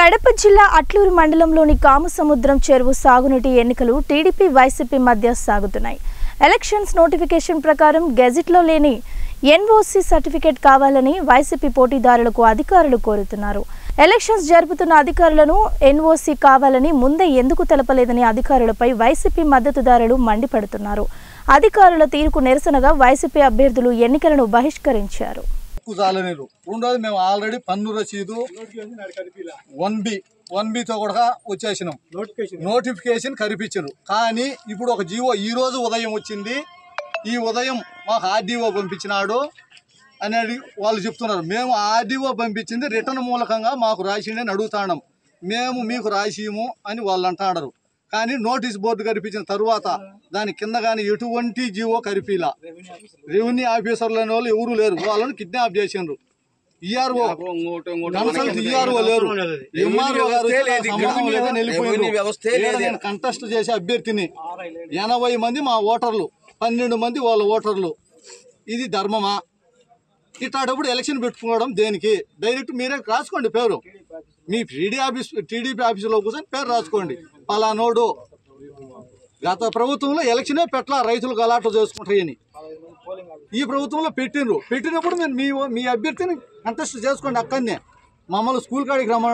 కడప జిల్లా అట్లూరు మండలంలోని కామసముద్రం చెరువు సాగునీటి ఎన్నికలు టీడీపీ వైసీపీ మధ్య సాగుతున్నాయి. ఎలక్షన్స్ నోటిఫికేషన్ ప్రకారం గెజిట్లో లేని ఎన్ఓసీ సర్టిఫికేట్ కావాలని వైసీపీ పోటీదారులకు అధికారులు కోరుతున్నారు. ఎలక్షన్స్ జరుపుతున్న అధికారులను ఎన్ఓసీ కావాలని ముందే ఎందుకు తెలపలేదని అధికారులపై వైసీపీ మద్దతుదారులు మండిపడుతున్నారు. అధికారుల తీరుకు నిరసనగా వైసీపీ అభ్యర్థులు ఎన్నికలను బహిష్కరించారు. మేము ఆల్రెడీ పన్ను రసీదు 1B కూడా వచ్చేసినాం. నోటిఫికేషన్ కనిపించరు. కానీ ఇప్పుడు ఒక జీవో ఈ రోజు ఉదయం వచ్చింది. ఈ ఉదయం మాకు ఆర్డీఓ పంపించినాడు అనేది వాళ్ళు చెప్తున్నారు. మేము ఆర్డీఓ పంపించింది రిటర్న్ మూలకంగా మాకు రాసిండని అడుగుతాం. మేము మీకు రాసిము అని వాళ్ళు అంటున్నారు. కానీ నోటీస్ బోర్డు కనిపించిన తర్వాత దాని కింద కానీ ఎటువంటి జీవో కరిపిలా. రెవెన్యూ ఆఫీసర్లు అనే వాళ్ళు ఎవరు లేరు. వాళ్ళని కిడ్నాప్ చేసిండ్రు. ఈఆర్ఓ లేరు. ఎంఆర్ఓ గారు కంటెస్ట్ చేసే అభ్యర్థిని 80 మంది మా ఓటర్లు, 12 మంది వాళ్ళ ఓటర్లు. ఇది ధర్మమా? ఇట్లాంటప్పుడు ఎలక్షన్ పెట్టుకోవడం దేనికి? డైరెక్ట్ మీరే రాసుకోండి పేరు. మీ టీడీపీ ఆఫీసులో కూర్చొని పేరు రాసుకోండి. పలానోడు గత ప్రభుత్వంలో ఎలక్షనే పెట్టలా, రైతులు గలాట్లు చేసుకుంటారని. ఈ ప్రభుత్వంలో పెట్టినప్పుడు మీరు మీ అభ్యర్థిని కంటెస్ట్ చేసుకోండి. అక్కడనే మమ్మల్ని స్కూల్ కాడికి రమ్మని